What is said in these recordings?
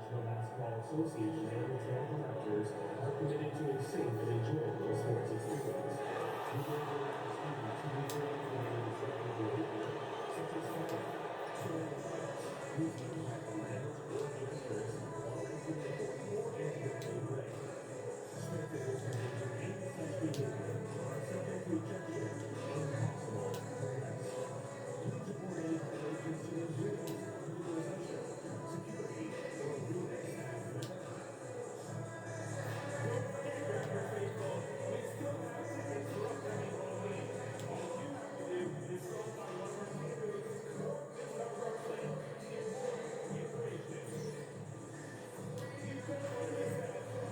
National Basketball Association and the Toronto Raptors are committed to a safe and enjoyable sports experience. We bring the Raptors to user activities that make it easier, such as football, swimming with fights, using land, or adventures, while making it more entertaining play. Spectators can enter any such behavior are subject to ejection and possible arrest. Please report any violations to the rules, utilization, security, or rules staff member. Don't forget, Raptor faithful, we still have tickets for upcoming Halloween. All you have to do is stop by one of our theaters or visit our website to get more information. You don't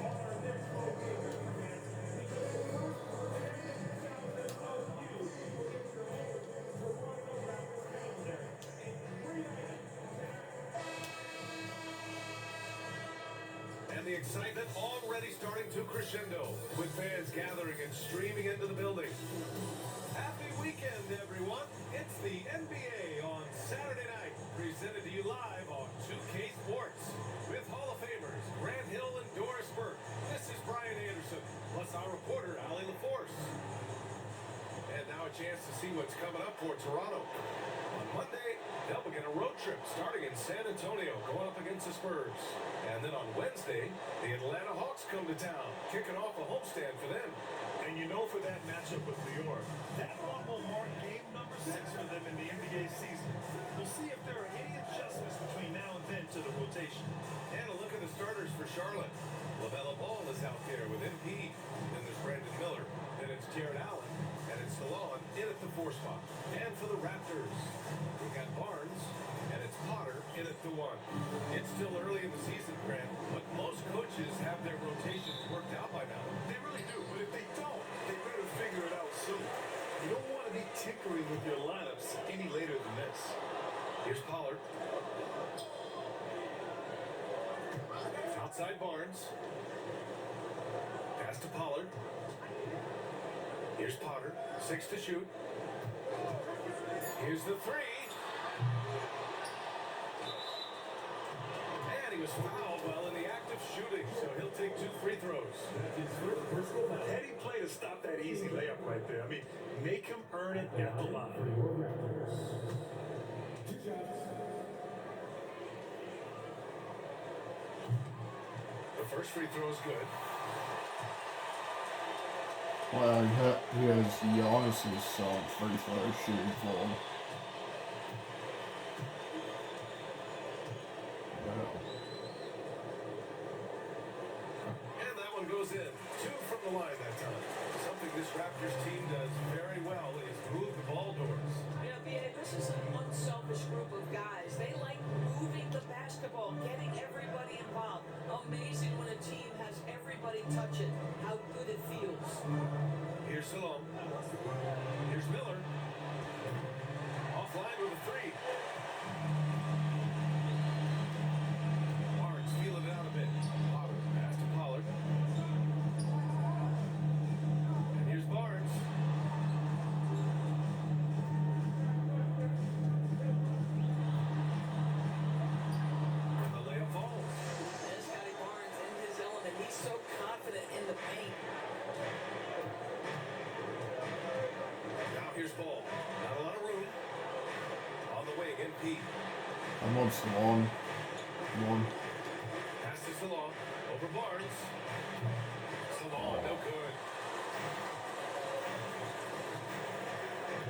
miss out on our next Halloween movie fans because the first 10,000 of you will get your own Toronto Raptor calendar and 3 items. And the excitement already starting to crescendo with fans gathering and streaming into the building. Happy weekend, everyone. It's the NBA on Saturday night, presented to you live on 2K Sports with Hall of Famers Grant Hill and Doris Burke. This is Brian Anderson, plus our reporter, Allie LaForce. And now a chance to see what's coming up for Toronto. On Monday, they'll begin a road trip starting in San Antonio, going up against the Spurs. And then on Wednesday, the Atlanta Hawks come to town, kicking off a homestand for them. And you know, for that matchup with New York, that one will mark game number 6 for them in the NBA season. We'll see if there are any adjustments between now and then to the rotation. And a look at the starters for Charlotte. LaMelo Ball is out there with MP. Then there's Brandon Miller. Then it's Jared Allen. And it's Salon in at the 4 spot. And for the Raptors, we got Barnes. And it's Potter in at the 1. It's still early in the season, Grant, but most coaches have their rotations worked out by now. They really do, but if they don't, they better figure it out soon. You don't want to be tinkering with your lineups any later than this. Here's Pollard. Outside Barnes. Pass to Pollard. Here's Potter. 6 to shoot. Here's the 3. And he was fouled while in the act of shooting, so he'll take 2 free throws. That's his first personal foul. Heady play to stop that easy layup right there. I mean, make him earn it at the line. For your Raptors. 2 shots. The first free throw is good. Well, he has Giannis's free throw shooting form. And that one goes in. 2 from the line that time. Something this Raptors team does very well is move the ball doors. You know, BA, this is an unselfish group of guys. They like moving the basketball, getting everybody involved. Amazing when a team has everybody touch it, how good it feels. Here's Salom. Here's Miller. Offline with a 3. Barnes feeling it out a bit. Potter pass to Pollard. And here's Barnes. And the layup falls. There's Scotty Barnes in his element. He's so confident in the paint. Now here's Ball. Not a lot of room. On the wing, MP. I'm on Salon. One. Pass to Salon. Over Barnes. Salon, no good.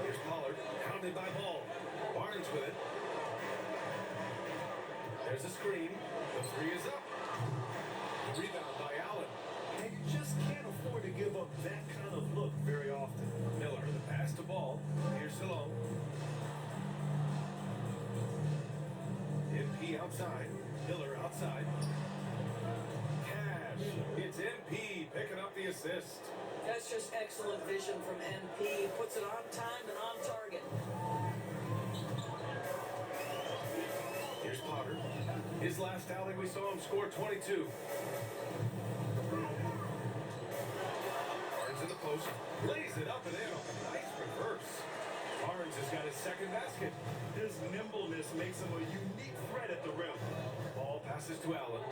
Here's Pollard. Pounded by Ball. Barnes with it. There's a screen. The 3 is up. The rebound by Allen. And you just can't afford to give up that kind of look very often. Miller, the pass to Ball. Here's Salon. MP outside. Miller outside. Cash. It's MP picking up the assist. That's just excellent vision from MP. Puts it on time and on target. Here's Potter. His last outing, we saw him score 22. Barnes in the post. Lays it up and in. Nice reverse. Barnes has got his second basket. His nimbleness makes him a unique threat at the rim. Ball passes to Allen.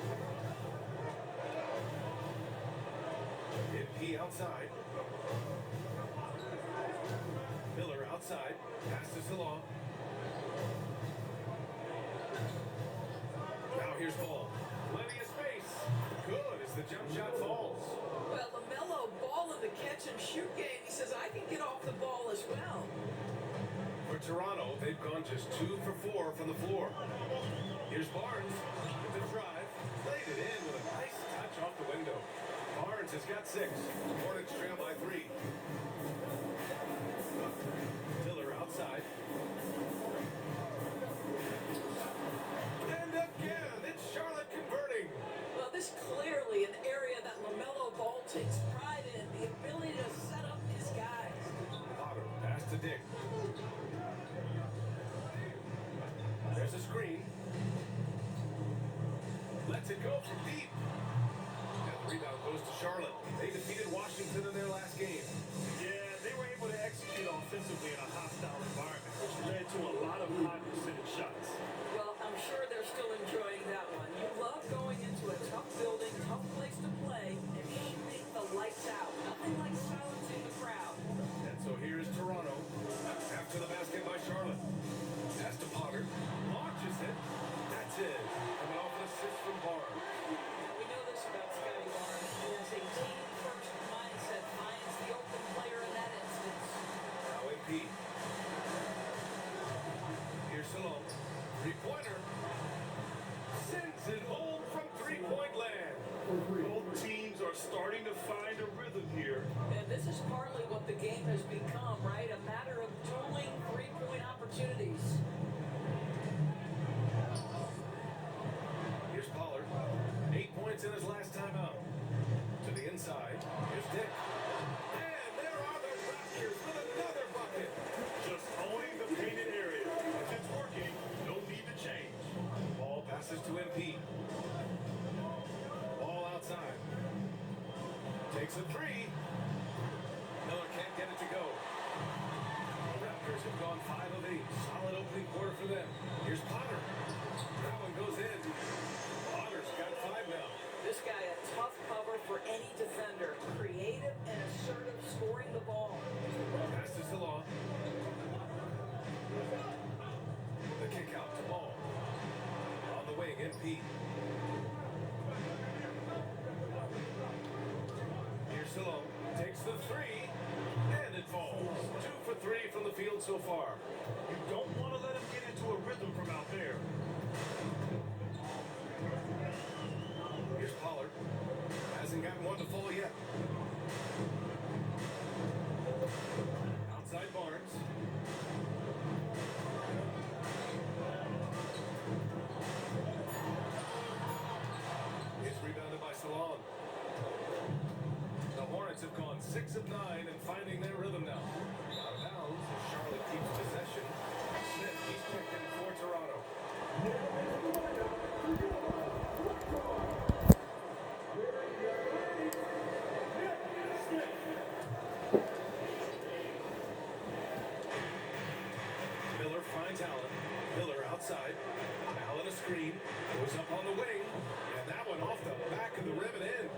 MP outside. Miller outside. Passes to Long. Now here's Ball. Plenty of space. Good as the jump shot falls. Well, LaMelo Ball in the catch and shoot game. He says, I can get off the ball as well. For Toronto, they've gone just 2 for 4 from the floor. Here's Barnes with the drive. Played it in with a nice touch off the window. Barnes has got 6. Hornets trail by 3. Miller outside. And again, it's Charlotte converting. Well, this clearly an area that LaMelo Ball takes pride in, the ability to set up his guys. Potter, pass to Dick. There's a screen. Lets it go from deep. And the rebound goes to Charlotte. They defeated Washington in their last game. Yeah, they were able to execute offensively in a hostile environment, which led to a lot of high percentage shots. Well, I'm sure they're still enjoying that one. You love going into a tough building, tough place to play, and shooting the lights out. Nothing like silencing the crowd. And so here's Toronto. After the basket by Charlotte. Pass to Potter. Launches it. That's it. Coming off an assist from Barnes. We know this about Scotty Barnes. He has a team-first mindset, finds the open player in that instance. Now MP. Here's Salone. Three-pointer. Sends it home from three-point land. Both teams are starting to find a rhythm here. And this is partly what the game has become, right? A matter of dueling three-point opportunities. Here's Pollard. 8 points in his last time out. To the inside. Here's Dick. And there are the Raptors with another bucket. Just owning the painted area. If it's working, no need to change. Ball passes to MP. Ball outside. Takes a three. Miller can't get it to go. The Raptors have gone 5 of 8. Solid opening quarter for them. Here's Potter. That one goes in. Potter's got 5 now. This guy a tough cover for any defender. Creative and assertive scoring the ball. Passes to Law. The kick out to Ball. On the wing, MP. Here's Salone. Takes the three. And it falls. 2 for 3 from the field so far. You don't want to let him get into a rhythm from out there. Here's Pollard. Hasn't gotten one to fall yet. Outside Barnes. It's rebounded by Salon. The Hornets have gone 6 of 9 and finding their rhythm now. Out of bounds as Charlotte keeps possession. Smith, he's checked in for Toronto. Miller finds Allen. Miller outside. Allen a screen. Goes up on the wing. And that one off the back of the rim and in.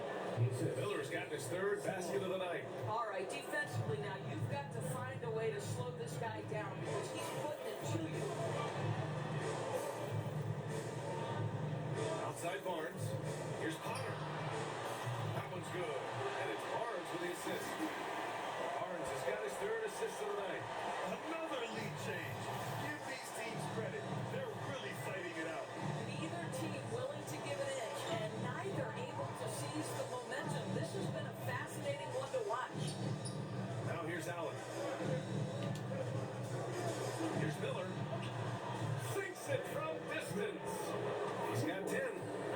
Miller's gotten his 3rd basket of the night. All right, defensively now, you've got to find a way to slow this guy down because he's putting it to you. Outside Barnes. Here's Potter. That one's good. And it's Barnes with the assist. Barnes has got his 3rd assist of the night. Another lead change. Give these teams credit. They're really fighting it out. Neither team willing to give an inch and neither able to seize the momentum. This has been a fascinating one to watch. Now here's Allen. Here's Miller. Sinks it from distance. He's got 10.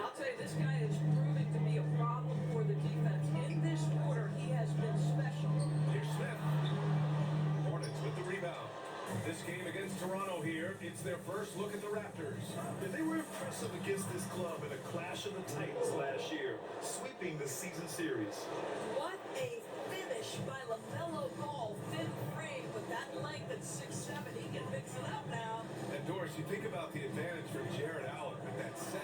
I'll tell you, this guy is proving to be a problem for the defense. In this quarter, he has been special. Here's Smith. Hornets with the rebound. This game against Toronto here, it's their first look at the Raptors. And they were impressive against this club in a clash of the Titans last year, sweeping the season series. What a finish by LaMelo Ball. Thin frame, but that length at 6'7", think about the advantage for Jared Allen with that 7'6"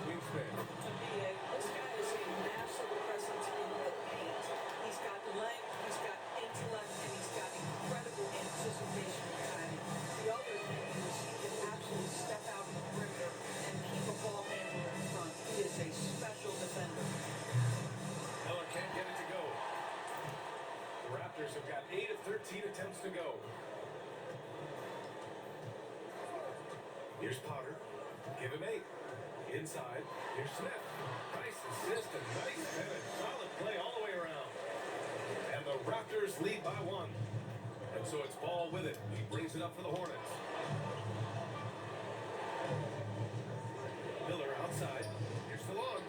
wingspan. To me, this guy is a massive presence in the paint. He's got length, he's got intellect, and he's got incredible anticipation and timing. The other thing is he can absolutely step out in the perimeter and keep a ball handler in front. He is a special defender. Miller can't get it to go. The Raptors have got 8 of 13 attempts to go. Here's Potter. Give him 8. Inside. Here's Smith. Nice assist and nice finish. Solid play all the way around. And the Raptors lead by 1. And so it's Ball with it. He brings it up for the Hornets. Miller outside. Here's DeLon.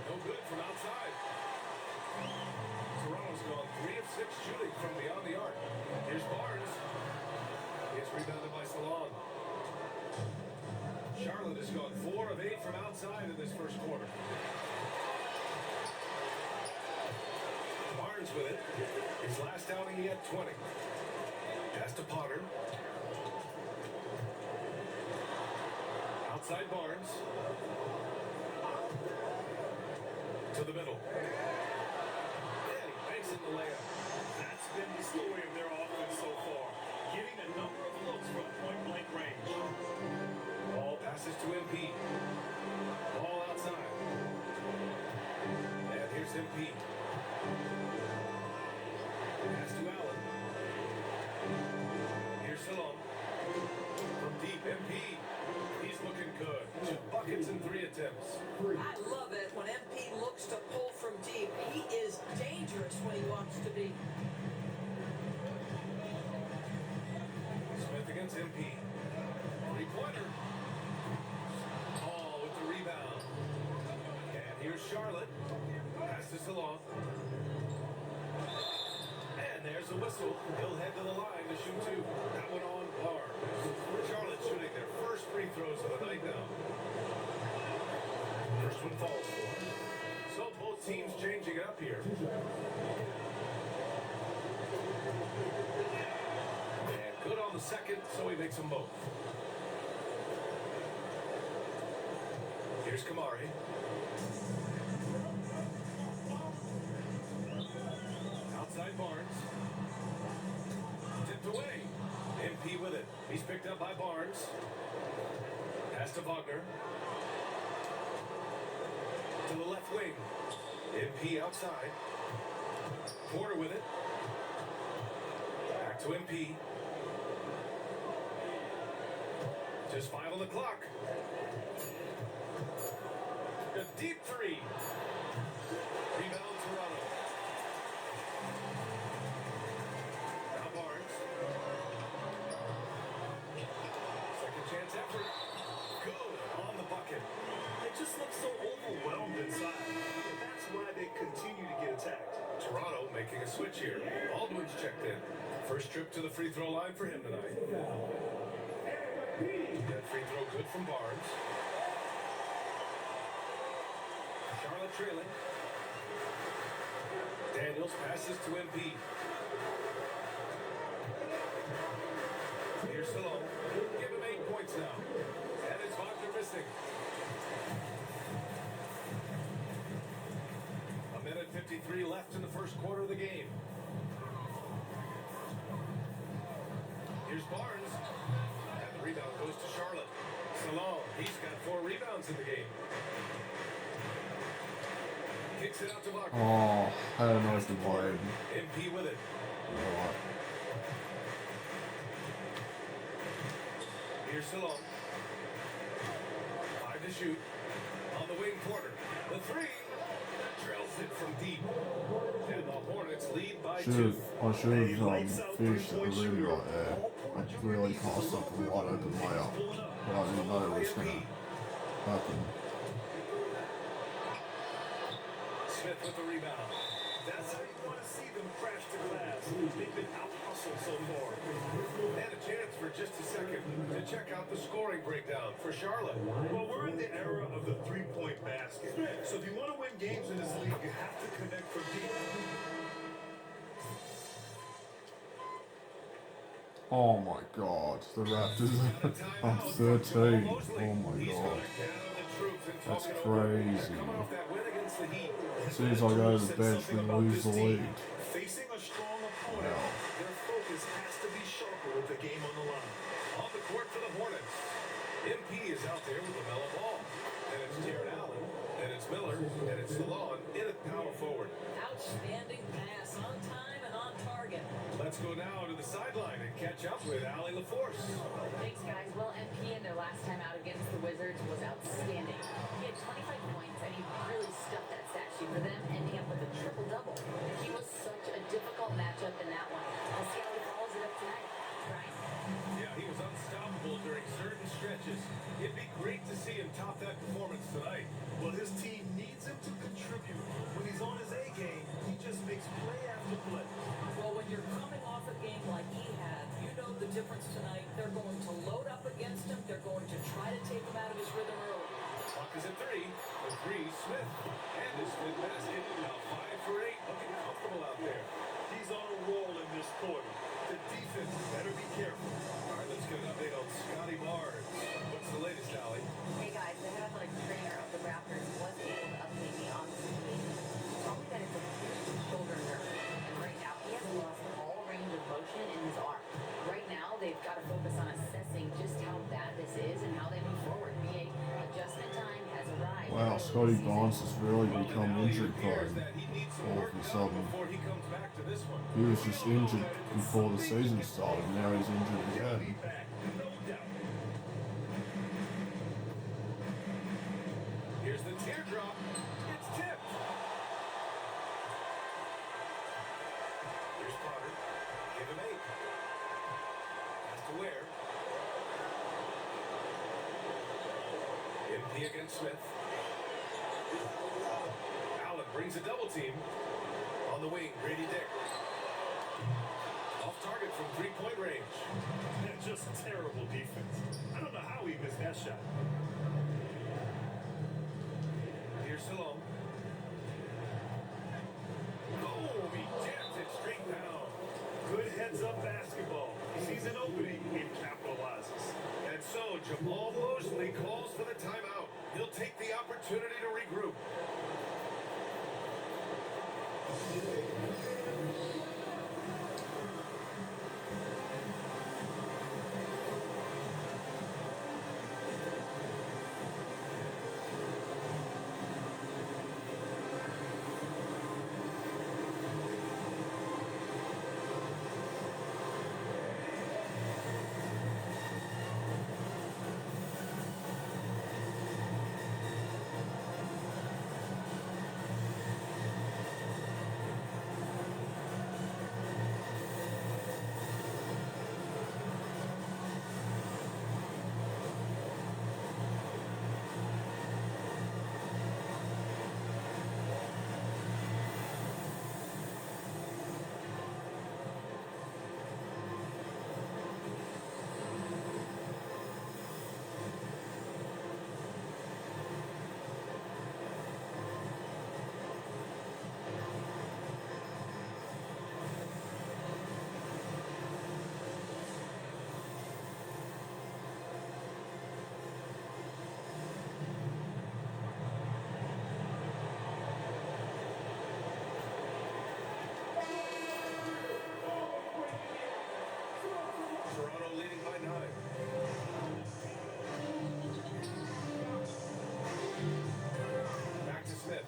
No good from outside. Toronto's gone 3 of 6 shooting from beyond the arc. Here's Barnes. It's rebounded by Salon. Charlotte has gone 4 of 8 from outside in this first quarter. Barnes with it. His last outing, he had 20. Pass to Potter. Outside Barnes. To the middle. And he banks in the layup. That's been the story of their offense so far. Getting a number of looks from point-blank range. Ball passes to MP. Ball outside. And here's MP. Pass to Allen. Here's Salon. From deep, MP. He's looking good. 2 buckets and 3 attempts. I love it when MP looks to pull from deep. He is dangerous when he wants to be. Smith against MP. 3-pointer. Ball with the rebound. And here's Charlotte. Pass to Salon. And there's a whistle. He'll head to the line to shoot 2. That one on par. Charlotte shooting their first free throws of the night now. First one falls for him. So both teams changing it up here. And good on the second, so he makes them both. Here's Kamari. Outside Barnes. Tipped away. MP with it. He's picked up by Barnes. Pass to Wagner. To the left wing. MP outside. Porter with it. Back to MP. Just 5 on the clock. A deep 3. Rebound Toronto. Now Barnes. Second chance effort. Good on the bucket. They just look so overwhelmed inside. And that's why they continue to get attacked. Toronto making a switch here. Baldwin's checked in. First trip to the free throw line for him tonight. That free throw good from Barnes. Charlotte trailing. Daniels passes to MP. Here's Salon. Give him 8 points now. And it's Wagner missing. A minute 53 left in the first quarter of the game. Here's Barnes. And the rebound goes to Charlotte. Salon, he's got 4 rebounds in the game. Kicks it out to Wagner. Oh, I don't know if the board. MP with it. You know what? Here's Salon. 5 to shoot. On the wing, Porter. The 3. Drills it from deep. And the Hornets lead by 2. I should have finished the video there. I really tossed up a lot of the layup. But I didn't know it was gonna happen. Smith with the rebound. That's how you want to see them crash the glass. They've been out-hustled so far. And a chance for just a second to check out the scoring breakdown for Charlotte. Well, we're in the era of the three-point basket. So if you want to win games in this league, you have to connect from deep. Oh my god, the Raptors are up 13. Oh my god. That's crazy. As soon as I go to the bench, we lose the lead. Facing a strong opponent, Wow. their focus has to be sharper with the game on the line. On the court for the Hornets. MP is out there with the mellow ball. And it's Jared Allen. And it's Miller. And it's Salon in at power forward. Outstanding pass on time and on target. Let's go now to the sideline and catch up with Allie LaForce. Thanks, guys. Well, MP in their last time out against the Wizards was outstanding. He had 25 points, and he really stuffed that stat sheet for them, ending up with a triple-double. He was such a difficult matchup in that one. Let's see how he follows it up tonight. Right? Yeah, he was unstoppable during certain stretches. It'd be great to see him top that performance tonight. Well, his team needs him to contribute. When he's on his A game, he just makes play after play. Well, when you're coming off a game like he had, you know the difference tonight. They're going to load up against him. They're going to try to take him out of his rhythm early. Clock is at 3. For 3, Smith. And his fifth basket. Now 5 for 8. Looking comfortable out there. He's on a roll in this quarter. The defense better be careful. All right, let's get an update on Scotty Barnes. What's the latest, Allie? Hey, guys, the head athletic trainer of the Raptors was able to update me on the situation. He told me that it's a pierced shoulder nerve, and right now he has lost all range of motion in his arm. Right now, they've got to focus on assessing just how bad this is and how they move forward. BA adjustment time has arrived. Wow, Scotty Barnes has really become injury prone That he needs some all work of a done sudden. before he comes back to this one. He was just injured before the season started, now he's injured again. Back, no doubt. Here's the teardrop. It's tipped. Here's Potter. Give him 8. Has to Ware. MP against Smith. Allen brings a double team. On the wing, Grady Dick. Off target from 3-point range. And just terrible defense. I don't know how he missed that shot. Here's Salome. Oh, he jams it straight down. Good heads-up basketball. Sees an opening and capitalizes. And so Jamal Mosley calls for the timeout. He'll take the opportunity to regroup. Toronto leading by 9. Back to Smith.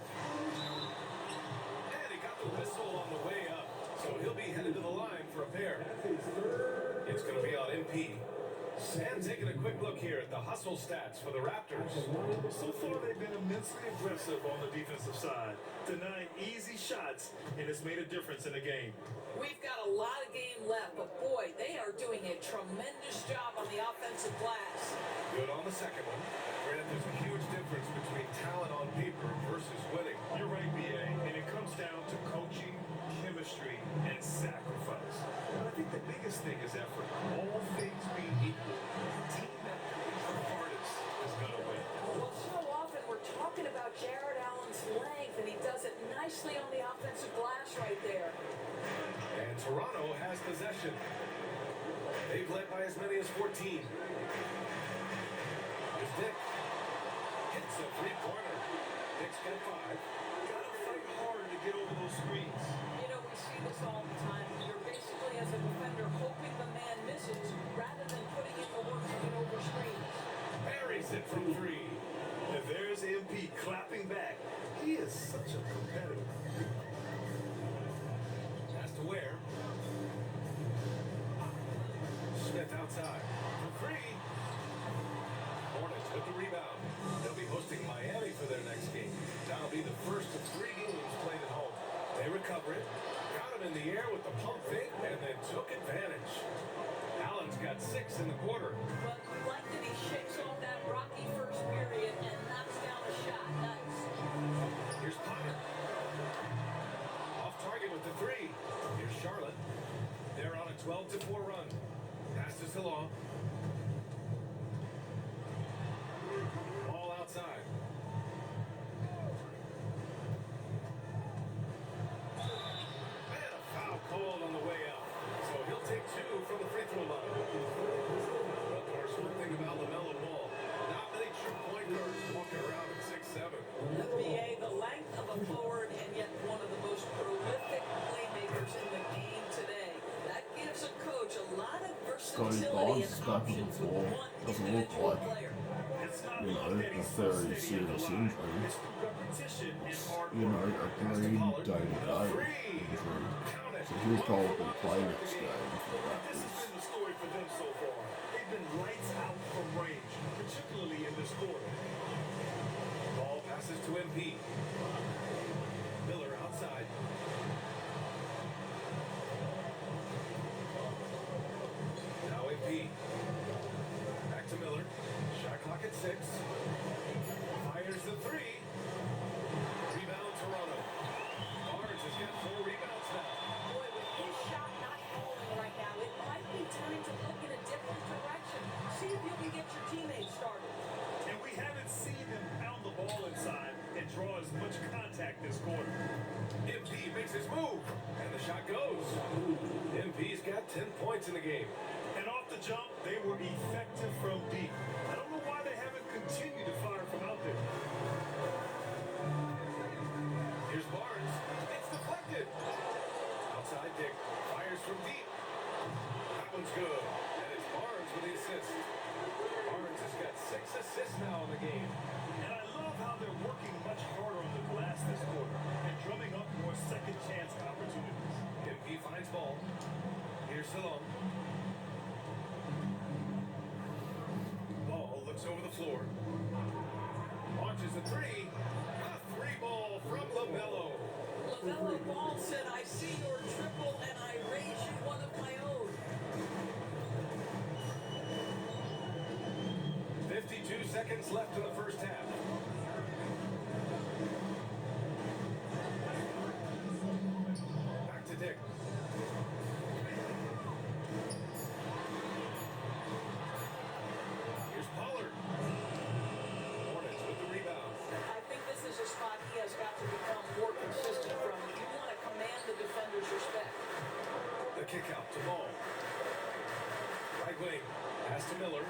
And he got the whistle on the way up. So he'll be headed to the line for a pair. It's going to be on MP. And taking a quick look here at the hustle stats for the Raptors. So far, they've been immensely aggressive on the defensive side, denying easy shots, and it's made a difference in the game. We've got a lot of game left, but boy, they are doing a tremendous job on the offensive glass. Good on the second one. Granted, there's a huge difference between talent on paper versus winning. You're right, BA, and it comes down to coaching, chemistry, and sacrifice. But I think the biggest thing is effort. All things being equal, the team that plays the hardest is going to win. Well, so often we're talking about Jared Allen's length, and he does it nicely on the offensive glass right there. And Toronto has possession. They've led by as many as 14. Here's Dick. Hits a three-pointer. Dick's got 5. Gotta fight hard to get over those screens. You know, we see this all the time. You're basically, as a defender, hoping the man misses rather than putting in the work to get over screens. Buries it from 3. And there's MP clapping back. He is such a competitor. Has to wear. Smith outside. For 3. Hornets with the rebound. They'll be hosting Miami for their next game. That'll be the first of 3 games played at home. They recover it. Got him in the air with the pump fake and then took advantage. Allen's got 6 in the quarter. But you like that he shakes off that rocky first period and knocks down a shot. Nice. Here's Potter. Off target with the 3. Here's Charlotte. They're on a 12-4 run. Passes along. Ball outside. And a foul called on the way out. So he'll take 2 from the free throw line. Of course, one thing about LaMelo Ball, not many true point guards walking around at 6'7". NBA, the length of a forward, and yet one of the most prolific playmakers in the game today. That gives a coach a lot of versatility Barnes and is back on the options floor. with one Doesn't look individual like, player. It's not you know, luck that a he's so very steady at the serious line. injury. It's through repetition and hard You know, work. a green day-to-day injury. So he'll probably play next game for the This has Raptors. been the story for them so far. They've been lights out from range, particularly in this quarter. Ball passes to MP. Miller outside. Now MP. Back to Miller. Shot clock at 6. Fires the 3. Rebound Toronto. Barnes has got 4 rebounds now. Boy, with his shot not falling right now, it might be time to look in a different direction. See if you can get your teammates started. And we haven't seen him pound the ball inside and draw as much contact this quarter. MP makes his move. And the shot goes. MP's got 10 points in the game. And off the jump, they were effective from deep. I don't know why they haven't continued to fire from out there. Here's Barnes. It's deflected. Outside Dick. Fires from deep. That one's good. And it's Barnes with the assist. Barnes has got 6 assists now in the game. And I love how they're working much harder on the glass this quarter and drumming up more second chance opportunities. MP finds ball. Here's Salone. Ball looks over the floor. Launches a 3. A 3-ball from LaMelo. LaMelo Ball said, I see your triple and I raise you one of my own. 52 seconds left in the first half. Back to Dick. Here's Pollard. Hornets with the rebound. I think this is a spot he has got to become more consistent from. You want to command the defender's respect. The kick out to Ball. Right wing. Pass to Miller.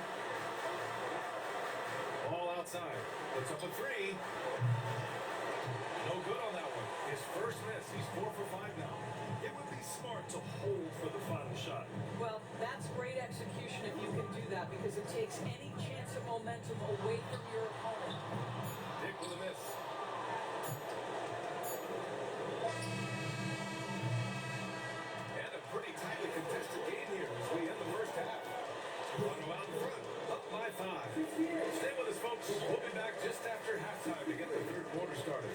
Ball outside. Puts up a 3. No good on that one. His first miss. He's 4 for 5 now. It would be smart to hold for the final shot. Well, that's great execution if you can do that because it takes any chance of momentum away from your opponent. Dick with a miss. And a pretty tightly contested game here as we end the first half. Toronto out in front, up by 5. Stay with us, folks. We'll be back just after halftime to get the third quarter started.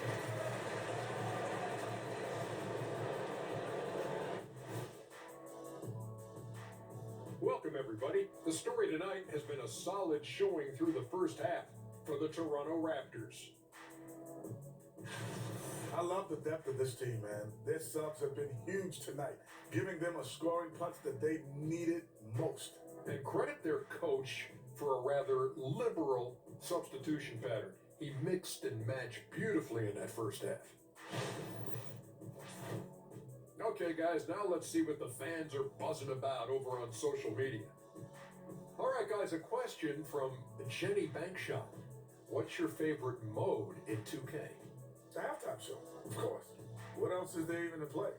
Welcome, everybody. The story tonight has been a solid showing through the first half for the Toronto Raptors. I love the depth of this team, man. Their subs have been huge tonight, giving them a scoring punch that they needed most. And credit their coach for a rather liberal substitution pattern. He mixed and matched beautifully in that first half. Okay, guys, now let's see what the fans are buzzing about over on social media. All right, guys, a question from Jenny Bankshot. What's your favorite mode in 2K? The halftime show, of course. What else is there even to play?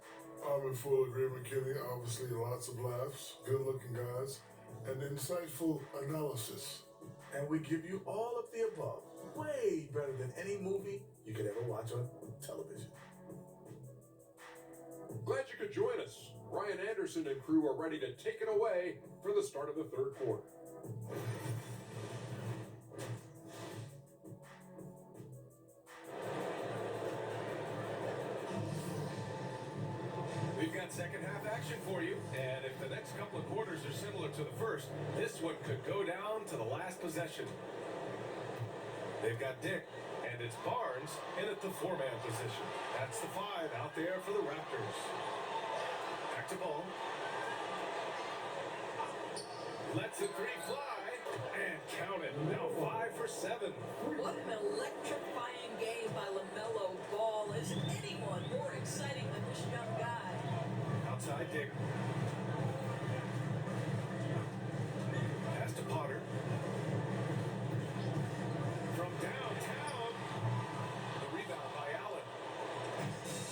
I'm in full agreement, Kenny. Obviously, lots of laughs, good-looking guys, and insightful analysis. And we give you all of the above. Way better than any movie you could ever watch on television. Glad you could join us. Ryan Anderson and crew are ready to take it away for the start of the third quarter. We've got second half action for you, and if the next couple of quarters are similar to the first, this one could go down to the last possession. They've got Dick, and it's Barnes in at the four-man position. That's the 5 out there for the Raptors. Back to Ball. Lets the 3 fly, and count it. Now 5 for 7. What an electrifying game by LaMelo Ball. Is anyone more exciting than this young guy? Outside Dick. Pass to Potter. From downtown. The rebound by Allen.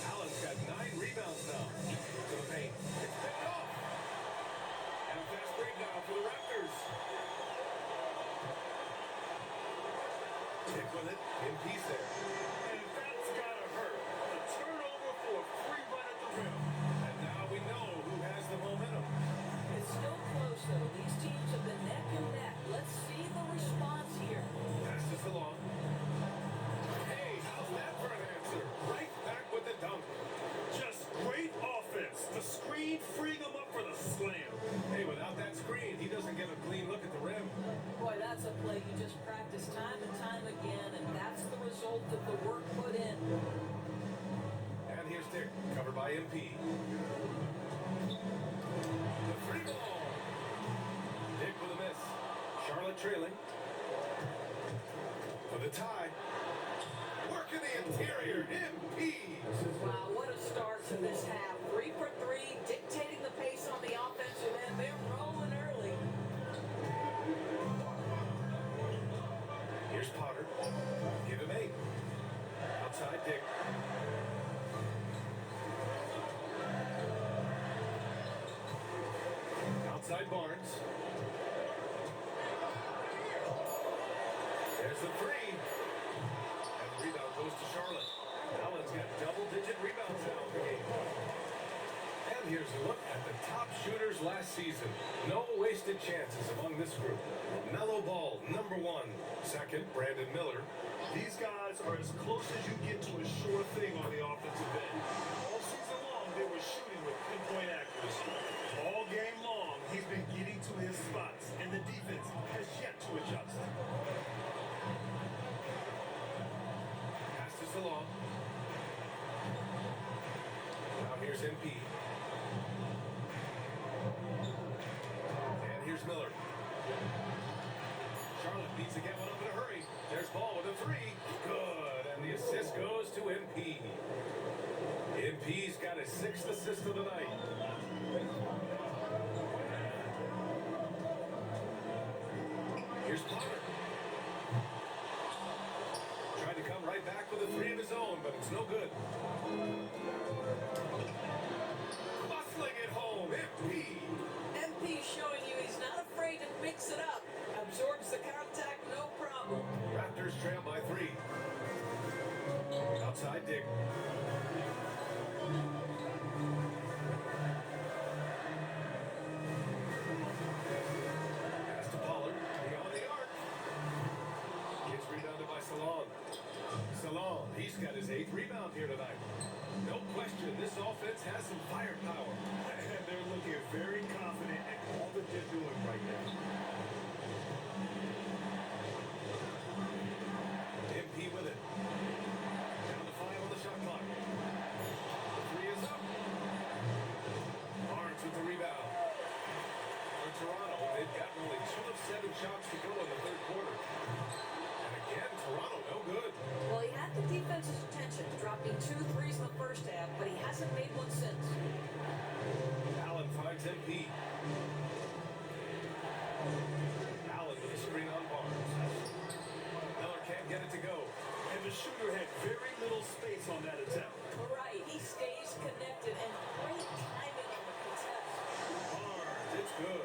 Allen's got 9 rebounds now. To the paint. It's picked off. And a fast break now for the Raptors. Dick with it. In peace there. And that's gotta hurt. The turnover for a free run at the rim. And now we know who has the momentum. It's still close, though. These teams have been neck and neck. Let's see the response here. Pass to Salon. Hey, how's that for an answer? Right back with the dunk. Just great offense. The screen freeing him up for the slam. Hey, without that screen, he doesn't get a clean look at the rim. Boy, that's a play you just practice time and time again, and that's the result of the work put in. And here's Dick, covered by MP. The free ball. Dick with a miss. Charlotte trailing. For the tie. Work in the interior. MP. Wow, what a start to this half. 3 for 3, dictating the pace on the offensive end. They're rolling early. Here's Potter. Give him 8. Outside Dick. Outside Barnes. There's the 3. And the rebound goes to Charlotte. Allen's got double-digit rebounds now in the game. And here's a look at the top shooters last season. No wasted chances among this group. LaMelo Ball, number 1. Second, Brandon Miller. These guys are as close as you get to a sure thing on the offensive end. All season long, they were shooting with pinpoint accuracy. All game long, he's been getting to his spots, and the defense has yet to adjust. Pass to Salon. Now here's MP. And here's Miller. Charlotte needs to get one up in a hurry. There's Ball with a 3. Good. And the assist goes to MP. MP's got his 6th assist of the night. Here's Potter. Tried to come right back with a 3 of his own, but it's no good. Bustling it home. MP. MP showing you he's not afraid to mix it up. Absorbs the contact, no problem. Raptors trail by 3. Outside Dick. Pass to Pollard. Beyond the arc. Gets rebounded by Salon. Salon, he's got his 8th rebound here tonight. No question, this offense has some firepower. And they're looking very confident at all that they're doing right now. MP with it. Down to 5 on the shot clock. The 3 is up. Barnes with the rebound. For Toronto, they've gotten only 2 of 7 shots to go in the third quarter. And again, Toronto no good. Well, he had the defense's attention, dropping 2 threes in the first half, but he hasn't made one since. good.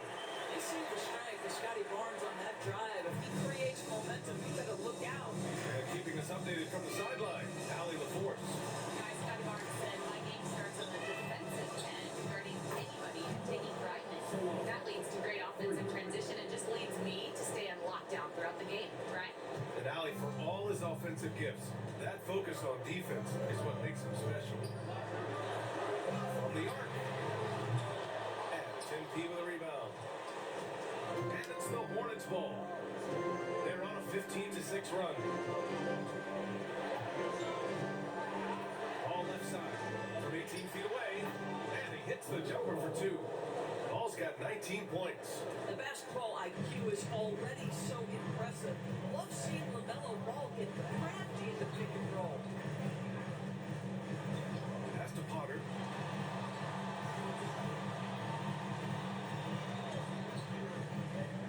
You see the strength of Scotty Barnes on that drive. If he creates momentum, you better look out. And keeping us updated from the sideline, Allie LaForce. Guys, Scotty Barnes said, my game starts on the defensive end, guarding anybody and taking pride in it. That leads to great offensive transition and just leads me to stay on lockdown throughout the game, right? And Allie, for all his offensive gifts, that focus on defense is what makes him special. From the arc. And Tim P with a rebound. And it's the Hornets ball. They're on a 15-6 run. Ball left side from 18 feet away. And he hits the jumper for two. Ball's got 19 points. The basketball IQ is already so impressive. Love seeing LaMelo Ball get crafty in the pick and roll. Pass to Potter.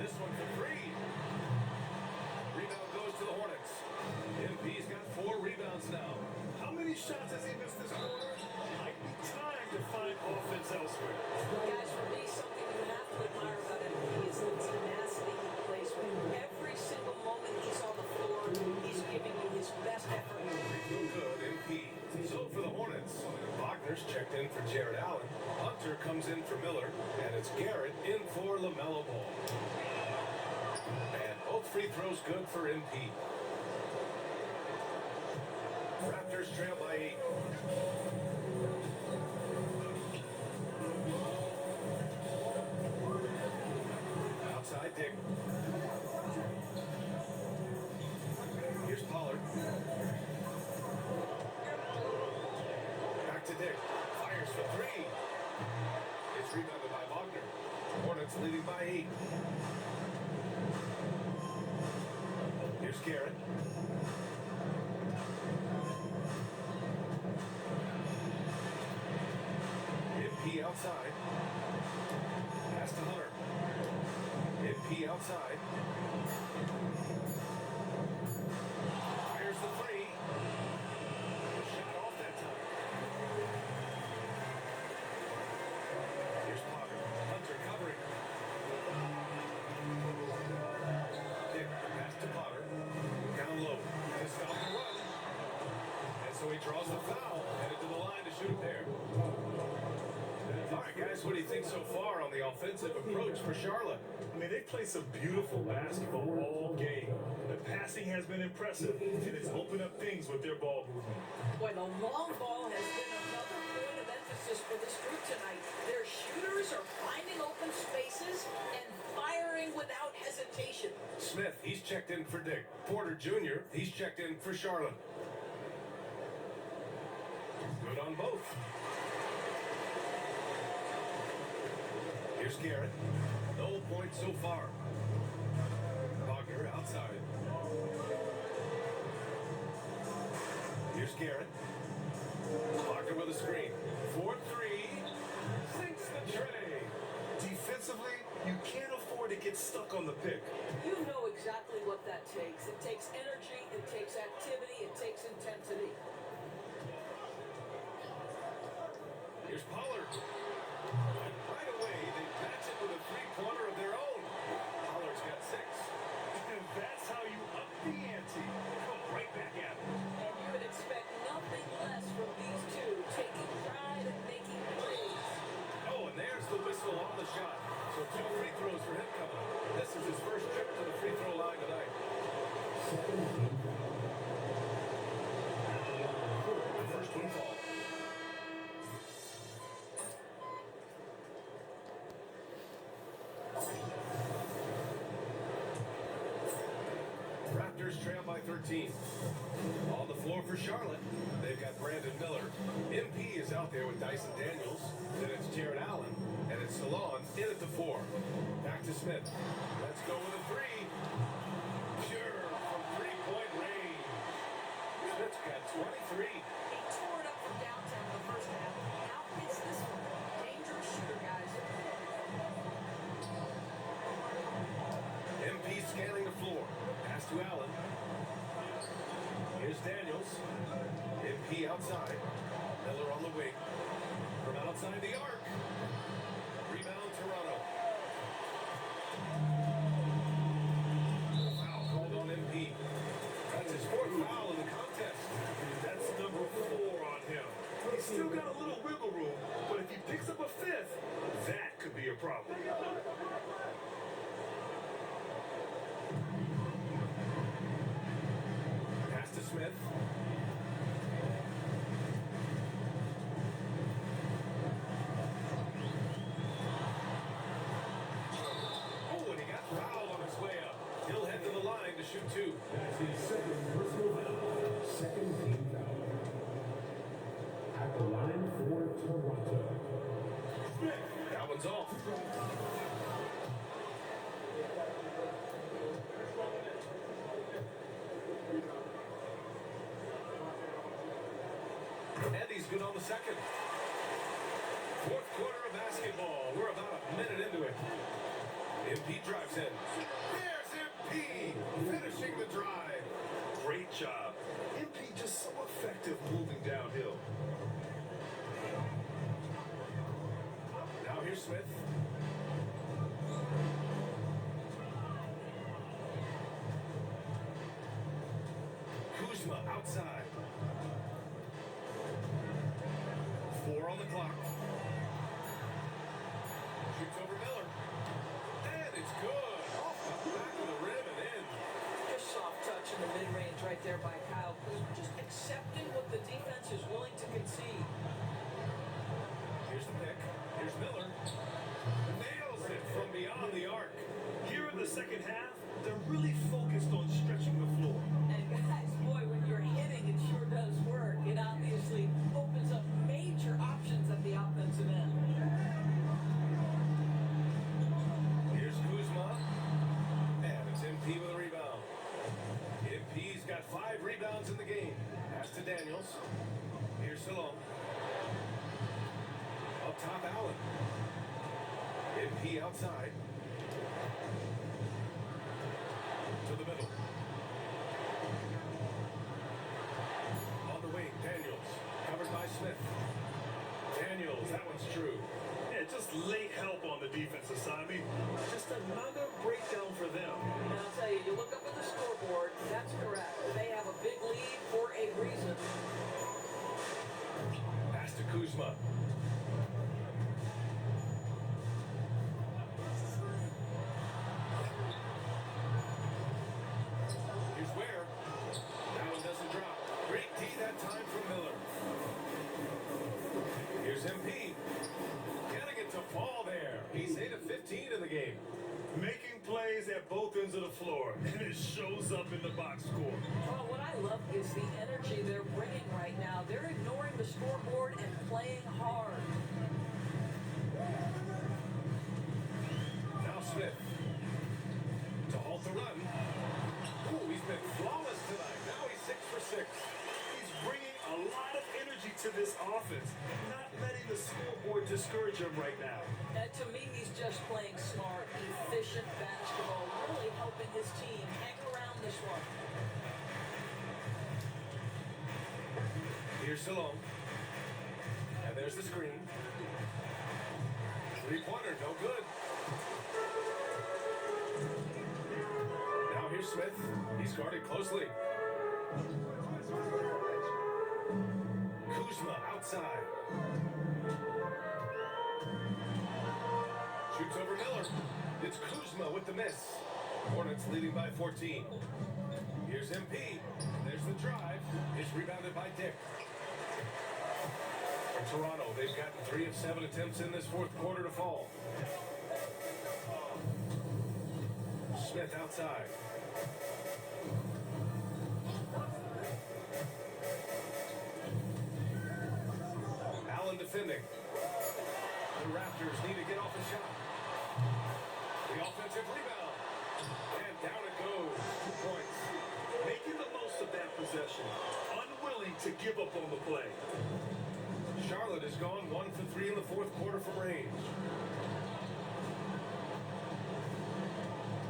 This one for three. Rebound goes to the Hornets. MP's got 4 rebounds now. How many shots has he missed this quarter? Might be time to find offense elsewhere. Guys, for me, something you have to admire about MP is the tenacity he plays with. Every single moment he's on the floor, he's giving you his best effort. Feel good, MP. So for the Hornets, Wagner's checked in for Jared Allen. Hunter comes in for Miller, and it's Garrett in for LaMelo Ball. And both free throws good for MP. Raptors trail by 8. Outside Dick. Here's Pollard. Back to Dick. Fires for 3. It's rebounded by Wagner. Hornets leading by 8. Here's Garrett. MP outside. Pass to Hunter. MP outside. Fires the 3. Shot off that time. Here's Potter. Hunter covering. Dick, pass to Potter. Down low. To stop the run. And so he draws the foul. Headed to the line to shoot a pair. All right, guys, what do you think so far on the offensive approach for Charlotte? I mean, they play some beautiful basketball all game. The passing has been impressive, and it's opened up things with their ball movement. Boy, the long ball has been another point of emphasis for this group tonight. Their shooters are finding open spaces and firing without hesitation. Smith, he's checked in for Dick. Porter Jr., he's checked in for Charlotte. Good on both. Here's Garrett. No points so far. Wagner outside. Here's Garrett. Wagner with a screen. 4-3. Sinks the tray. Defensively, you can't afford to get stuck on the pick. You know exactly what that takes. It takes energy, it takes activity, it takes intensity. Here's Pollard. And right away, they match it with a three-pointer of their own. Pollard's got 6. And that's how you up the ante. Come right back at it. And you would expect nothing less from these two, taking pride and making plays. Oh, and there's the whistle on the shot. So 2 free throws for him coming up. This is his first trip to the free throw line tonight. The first one falls. Raptors trail by 13. On the floor for Charlotte, they've got Brandon Miller. MP is out there with Dyson Daniels. Then it's Jared Allen. And it's Salon in at the 4. Back to Smith. Let's go with a 3. Pure from three-point range. Smith's got 23. He tore it up from downtown in the first half. Now hits this one. Dangerous shooter, guys. MP scanning the floor. Pass to Allen. Here's Daniels. MP outside. Miller on the wing. From outside the arc. Rebound Toronto. problem. Pass to Smith. Oh, and he got fouled on his way up. He'll head to the line to shoot two. That's his second personal foul. Second team foul. At the line for Toronto. That one's off. And he's good on the second. Fourth quarter of basketball. We're about a minute into it. MP drives in. There's MP finishing the drive. Great job. MP just so effective moving downhill. Now here's Smith. Kuzma outside. 4 on the clock. Shoots over Miller. And it's good. Off the back of the rim and in. Just soft touch in the mid-range right there by Kyle Kuzma, just accepting what the defense is willing to concede. Here's the pick. Here's Miller. Nails it from beyond the arc. Here in the second half, they're really focused on stretching the floor. And guys, boy, when you're hitting, it sure does work. It obviously opens up major options at the offensive end. Here's Kuzma. And it's MP with a rebound. MP's got 5 rebounds in the game. Pass to Daniels. Here's Salome. Up top, Allen. MP outside. To the middle. On the wing, Daniels. Covered by Smith. Daniels, that one's true. Yeah, just late help on the defensive side. I mean, just another breakdown for them. And I'll tell you, you look up at the scoreboard, that's correct. They have a big lead for a reason. Pass to Kuzma. Here's Ware. That one doesn't drop. Great D that time from Miller. Here's MP. Getting it to fall there. He's 8 of 15 in the game. Making plays at both ends of the floor, and it shows up in the box score. Well, what I love is the energy they're bringing right now. They're ignoring the scoreboard and playing hard. Now Smith. To halt the run. Ooh, he's been flawless tonight. Now he's 6 for 6. He's bringing a lot of energy to this offense, not letting the scoreboard discourage him right now. And to me, he's just playing smart, efficient basketball, really helping his team hang around this one. Here's Salome. And there's the screen. 3-pointer, no good. Now here's Smith. He's guarded closely. Kuzma outside. Shoots over Miller. It's Kuzma with the miss. Hornets leading by 14. Here's MP. There's the drive. It's rebounded by Dick. For Toronto, they've gotten 3 of 7 attempts in this fourth quarter to fall. Smith outside. Allen defending. The Raptors need to get off a shot. The offensive rebound. And down it goes. 2 points. Making the most of that possession, unwilling to give up on the play. Charlotte has gone 1 for 3 in the fourth quarter from range.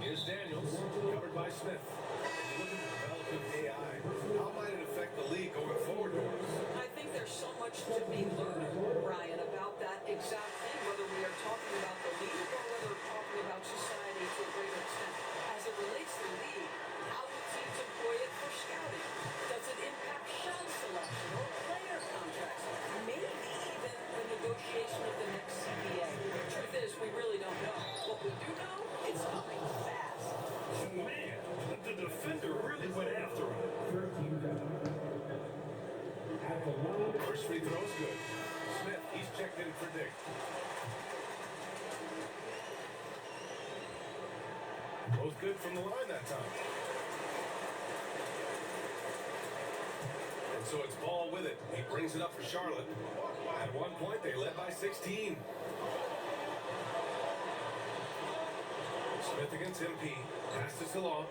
Here's Daniels, covered by Smith. As you look at the development of AI, how might it affect the league going forward, Doris? I think there's so much to be learned, Brian, about that exact thing, whether we are talking about the league or whether we're talking about society to a greater extent. As it relates to the league, how do teams employ it for scouting? Does it impact shot selection or player contracts? Maybe even the negotiation of the next CBA. The truth is, we really don't Both good from the line that time. And so it's Ball with it. He brings it up for Charlotte. At one point, they led by 16. Smith against MP. Pass to Salon.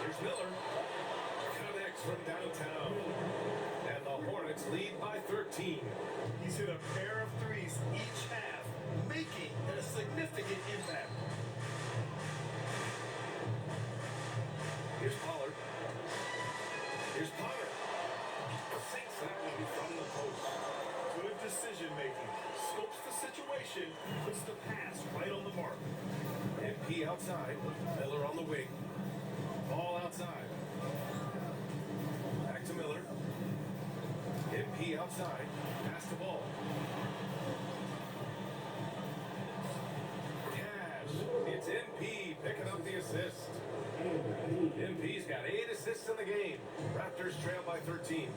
Here's Miller. Connects from downtown. And the Hornets lead by 13. He's hit a pair of threes each half, making a significant impact. Here's Pollard. Here's Potter. Sinks that one from the post. Good decision making. Scopes the situation, puts the pass right on the mark. MP outside. Miller on the wing. Ball outside. Back to Miller. MP outside. Pass the ball. Cash. It's MP picking up the assist. MP's got 8 assists in the game. Raptors trail by 13.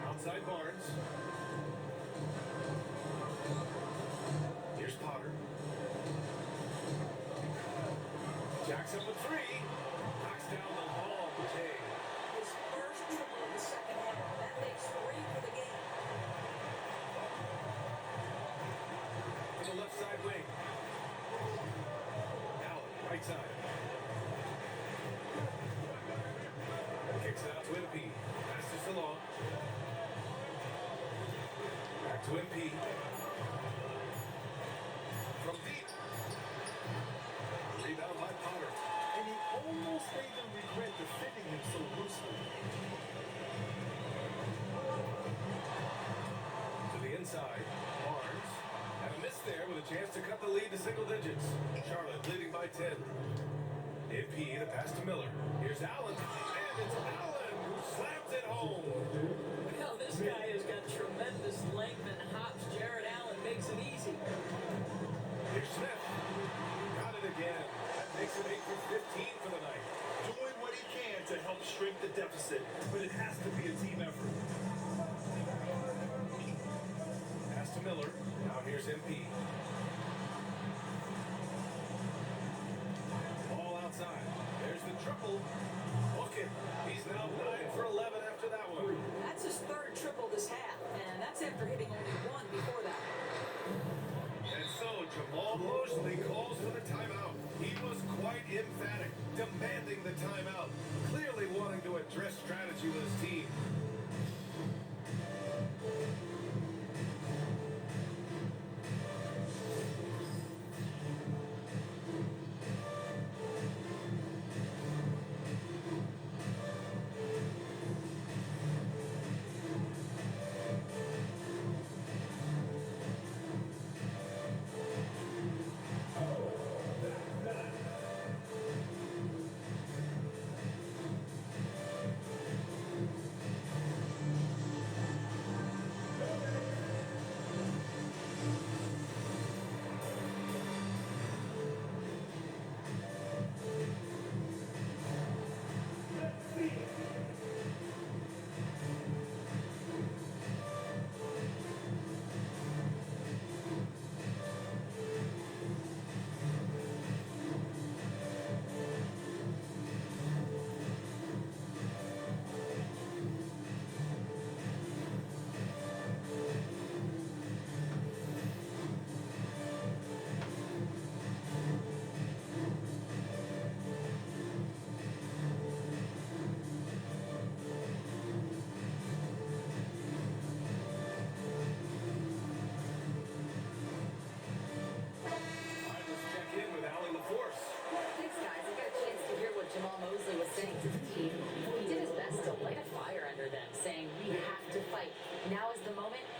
Outside Barnes. Here's Potter. Jacks up a 3. Knocks down the ball. Jay. His first triple in the second half. That makes 3 for the game. To the left side wing. Allen, right side. Kicks it out to MP. Pass to Salon. Back to MP. From deep. Rebound by Potter. And he almost made them regret defending him so loosely. To the inside. Barnes. And a miss there with a chance to cut the lead to single digits. Charlotte leading by 10. MP the pass to Miller. Here's Allen. And it's Allen who slams it home. Well, this guy has got tremendous length and hops. Jared Allen makes it easy. Here's Smith. Got it again. That makes it 8 for 15 for the night. Doing what he can to help shrink the deficit, but it has to be a team effort. Pass to Miller. Now here's MP. Ball outside. There's the triple. Look it. He's now 9 for 11 after that one. That's his third triple this half, and that's after hitting only 1 before that. And so Jamal Mosley calls for the timeout. He was quite emphatic, demanding the timeout, clearly wanting to address strategy with his team.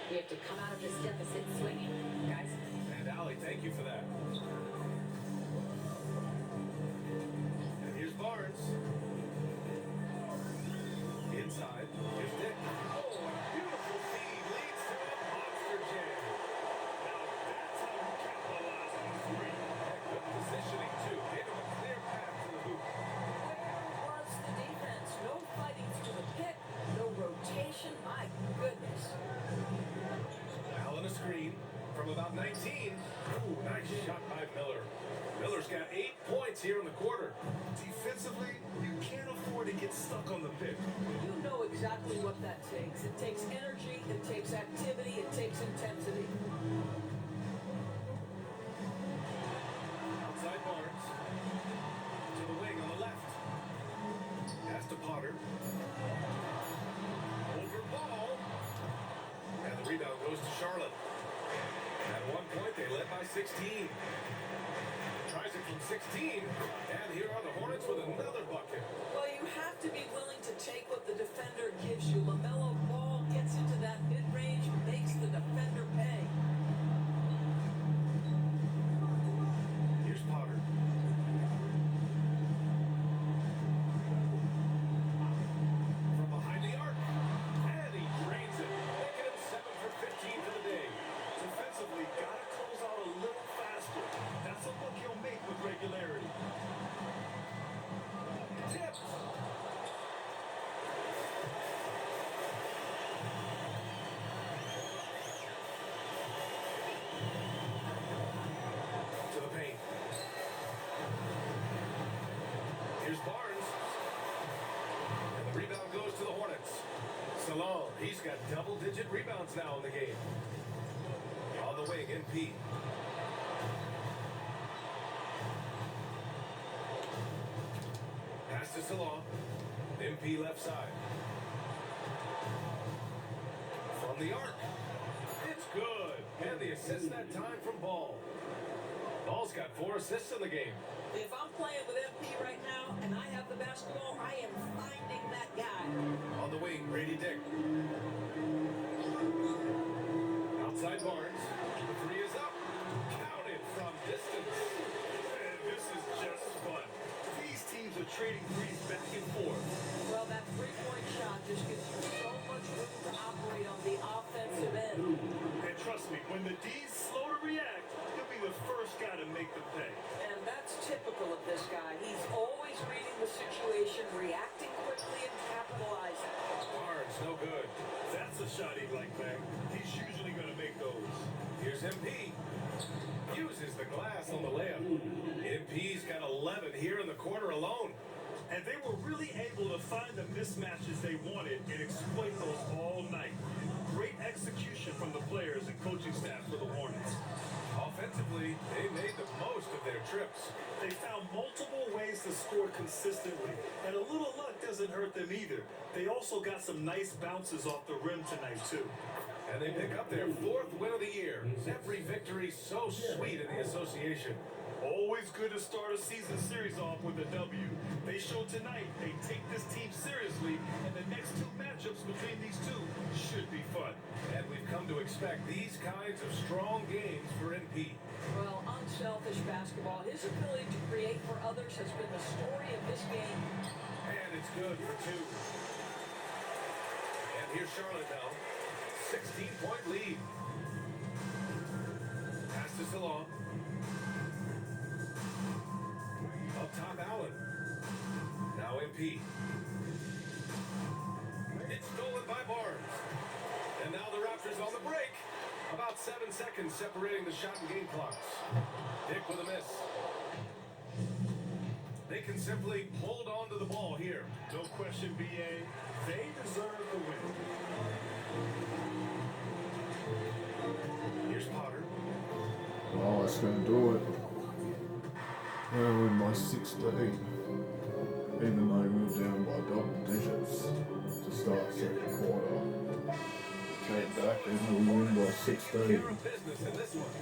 We have to come out of this deficit swinging, guys. And Allie, thank you for that. And here's Barnes. Inside. Here's Dick. Oh, a beautiful feed leads to a monster jam. Now that's how you capitalize on a three. Good positioning, too. Gave him a clear path to the hoop. Where was the defense? No fighting through the pick, no rotation. My goodness. Allen a screen from about 19. Ooh, nice shot by Miller. Miller's got 8 points here in the quarter. Defensively, you can't afford to get stuck on the pitch. You know exactly what that takes. It takes energy, it takes activity, it takes intensity. Outside Barnes. To the wing on the left. Pass to Potter. Over ball. And the rebound goes to Charlotte. At one point, they led by 16. Tries it from 16. And here are the Hornets with another bucket. Well, you have to be willing to take what the defender gives you. LaMelo Ball gets into that mid-range, makes the defender pay. Here's Potter. From behind the arc. And he drains it. Making him 7 for 15 for the day. Defensively, gotta close out a little faster. That's a look he'll make with regularity. Tipped. To the paint. Here's Barnes. And the rebound goes to the Hornets. Salon, he's got double-digit rebounds now in the game. On the wing, NP. Pass to Salon. MP left side. From the arc. It's good. And the assist that time from Ball. Ball's got 4 assists in the game. If I'm playing with MP right now and I have the basketball, I am finding that guy. On the wing, Grady Dick. Outside Barnes. The 3 is up. Counted from distance. And this is just fun. These teams are trading threes back and forth. Well, that three-point shot just gives you so much room to operate on the offensive end. And trust me, when the D's slow to react, he'll be the first guy to make the pay. And that's typical of this guy. He's always reading the situation, reacting quickly, and capitalizing. Barnes, no good. That's a shot he'd like back. He's usually going to make those. Here's MP. Uses the glass on the layup. MP's got 11 here in the quarter alone. And they were really able to find the mismatches they wanted and exploit those all night. Great execution from the players and coaching staff for the Hornets. Offensively, they made the most of their trips. They found multiple ways to score consistently, and a little luck doesn't hurt them either. They also got some nice bounces off the rim tonight, too. And they pick up their 4th win of the year. Every victory so sweet in the association. Always good to start a season series off with a W. They showed tonight they take this team seriously, and the next 2 matchups between these two should be fun. And we've come to expect these kinds of strong games for NP. Well, unselfish basketball, his ability to create for others has been the story of this game. And it's good for 2. And here's Charlotte now. 16-point lead. Pass to Salon. Up top, Allen. Now MP. It's stolen by Barnes. And now the Raptors on the break. About 7 seconds separating the shot and game clocks. Dick with a miss. They can simply hold on to the ball here. No question, BA. They deserve the win. Here's Potter. Oh, that's going to do it. They're in by 16. Even though we were down by double digits to start second quarter. Came back and we win by 16. Care of business in this one.